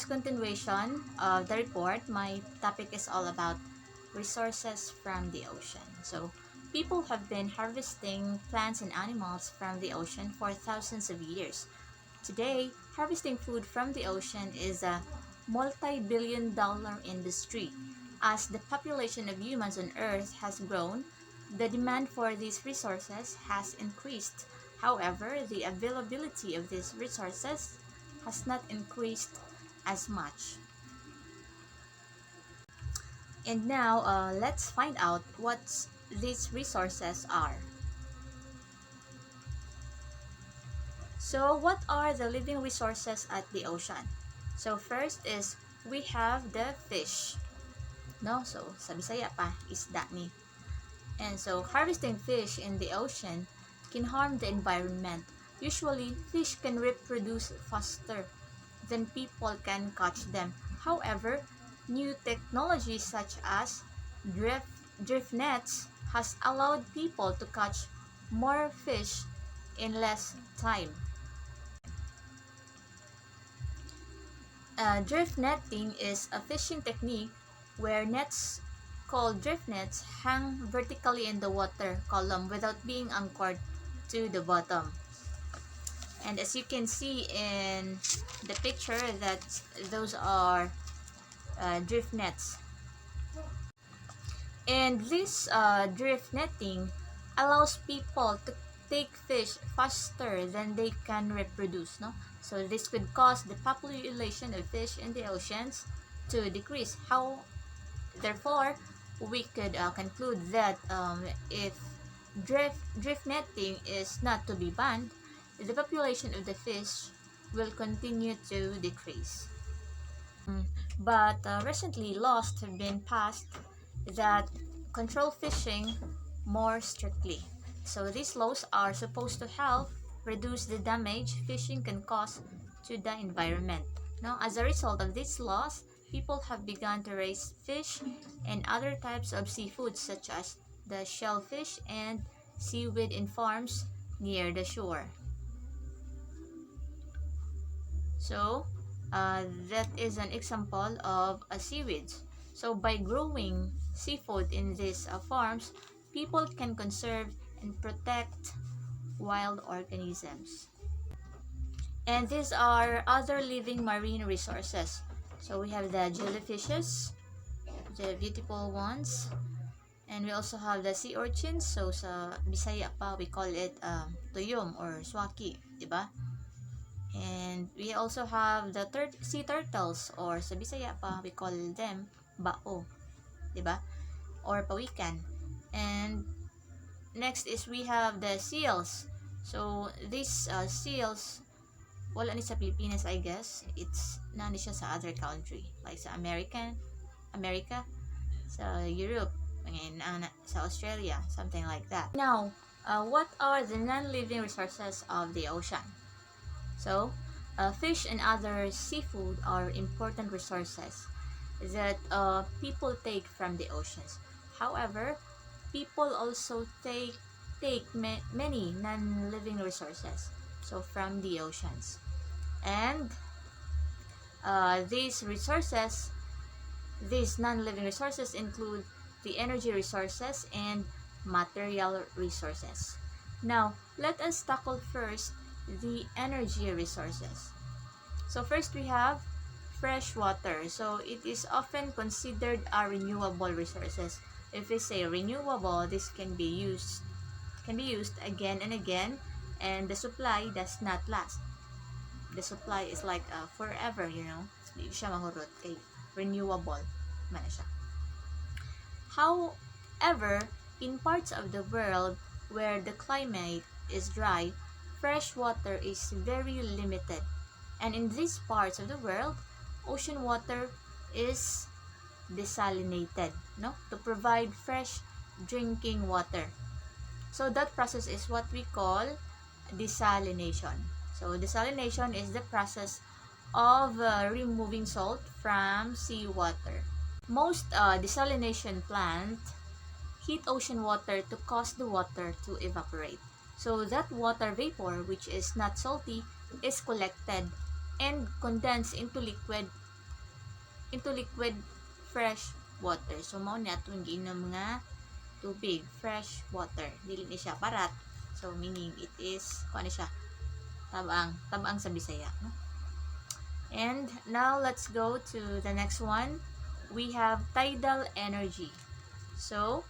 as continuation of the report, my topic is all about resources from the ocean. So, people have been harvesting plants and animals from the ocean for thousands of years. Today, harvesting food from the ocean is a multi-billion-dollar industry. As the population of humans on Earth has grown, the demand for these resources has increased. However, the availability of these resources has not increased as much. And now, let's find out what these resources are. So, what are the living resources at the ocean? So, first is we have the fish. No? So, sa Bisaya pa, isda ni. And so, harvesting fish in the ocean can harm the environment. Usually, fish can reproduce faster than people can catch them. However, new technologies such as drift nets has allowed people to catch more fish in less time. Drift netting is a fishing technique where nets called drift nets hang vertically in the water column without being anchored to the bottom. And as you can see in the picture, that those are drift nets. And this drift netting allows people to take fish faster than they can reproduce. No? So this could cause the population of fish in the oceans to decrease. Therefore, we could conclude that if drift netting is not to be banned, the population of the fish will continue to decrease. But recently laws have been passed that control fishing more strictly. So these laws are supposed to help reduce the damage fishing can cause to the environment. Now, as a result of these laws, people have begun to raise fish and other types of seafood such as the shellfish and seaweed in farms near the shore. So, that is an example of a seaweed. So, by growing seafood in these farms, people can conserve and protect wild organisms. And these are other living marine resources. So, we have the jellyfishes, the beautiful ones, and we also have the sea urchins. So, sa Bisaya pa, we call it tuyom or swaki, diba? And we also have the sea turtles, or sa Bisaya pa, we call them bao, diba? Or pawikan. And next is we have the seals. So these seals, wala ni sa Pilipinas, I guess. It's nani siya sa other country, like sa America, sa Europe, and sa Australia, something like that. Now, what are the non-living resources of the ocean? So, fish and other seafood are important resources that people take from the oceans. However, people also take many non-living resources, so from the oceans. And these non-living resources include the energy resources and material resources. Now, let us tackle first the energy resources. So first we have fresh water. So it is often considered a renewable resources. If we say renewable, this can be used again and again, and the supply does not last. The supply is like forever, you know. Hindi siya mahurot kay renewable man siya. However, in parts of the world where the climate is dry, fresh water is very limited. And in these parts of the world, ocean water is desalinated, no? To provide fresh drinking water. So that process is what we call desalination. So desalination is the process of removing salt from seawater. Most desalination plants heat ocean water to cause the water to evaporate. So that water vapor, which is not salty, is collected and condensed into liquid into liquid fresh water. So mao ni atong giinom nga tubig, fresh water. Dili ni siya parat. So meaning it is kuan ni siya tabang sa Bisaya, no? And now let's go to the next one. We have tidal energy. So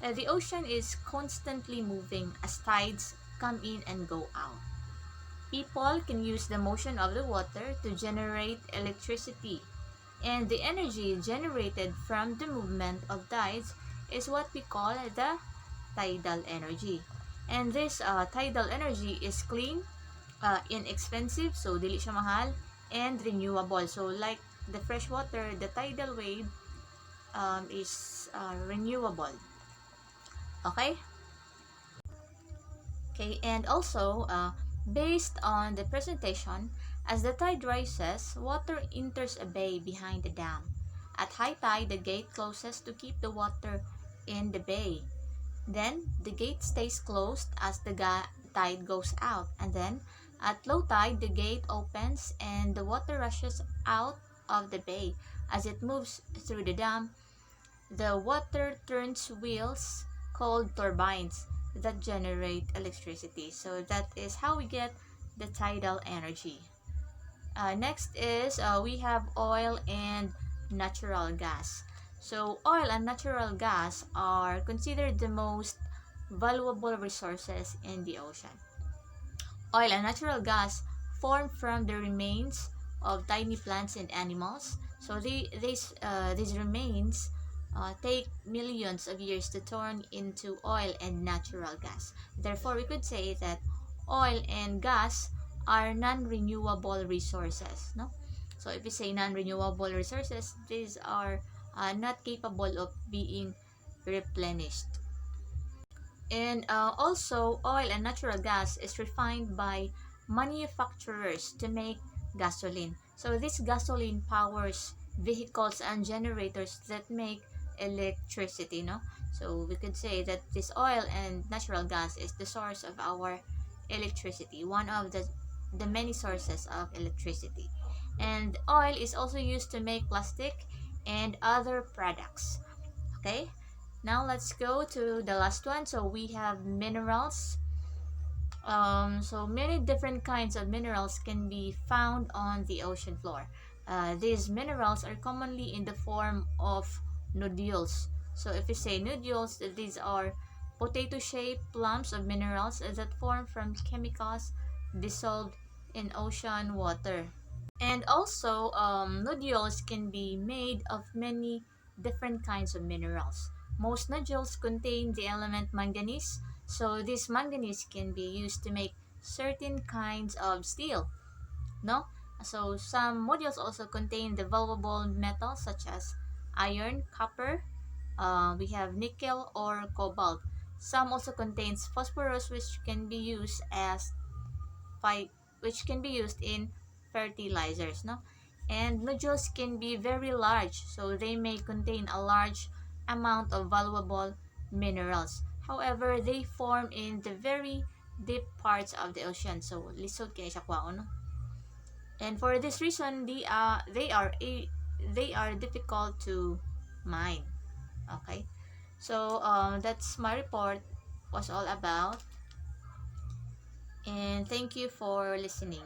the ocean is constantly moving as tides come in and go out. People can use the motion of the water to generate electricity, and the energy generated from the movement of tides is what we call the tidal energy. And this tidal energy is clean, inexpensive, so dili siya mahal, and renewable. So like the fresh water, the tidal wave is renewable. Okay? Okay, and also, based on the presentation, as the tide rises, water enters a bay behind the dam. At high tide, the gate closes to keep the water in the bay. Then, the gate stays closed as the tide goes out. And then, at low tide, the gate opens and the water rushes out of the bay. As it moves through the dam, the water turns wheels called turbines that generate electricity. So that is how we get the tidal energy. Next is we have oil and natural gas. So oil and natural gas are considered the most valuable resources in the ocean. Oil and natural gas form from the remains of tiny plants and animals. So these remains take millions of years to turn into oil and natural gas. Therefore, we could say that oil and gas are non-renewable resources. No? So if we say non-renewable resources, these are not capable of being replenished. And also, oil and natural gas is refined by manufacturers to make gasoline. So this gasoline powers vehicles and generators that make electricity, no? So we could say that this oil and natural gas is the source of our electricity, one of the many sources of electricity. And oil is also used to make plastic and other products. Okay? Now let's go to the last one. So we have minerals. So many different kinds of minerals can be found on the ocean floor. These minerals are commonly in the form of nodules. So if we say nodules, these are potato-shaped lumps of minerals that form from chemicals dissolved in ocean water. And also, nodules can be made of many different kinds of minerals. Most nodules contain the element manganese, so this manganese can be used to make certain kinds of steel. No? So some nodules also contain the valuable metals such as iron, copper, we have nickel or cobalt. Some also contains phosphorus which can be used in fertilizers, no? And nodules can be very large, so they may contain a large amount of valuable minerals. However, they form in the very deep parts of the ocean, so lisod kay siya kwaon, no? And for this reason, they are difficult to mine. Okay, so that's my report was all about, and thank you for listening.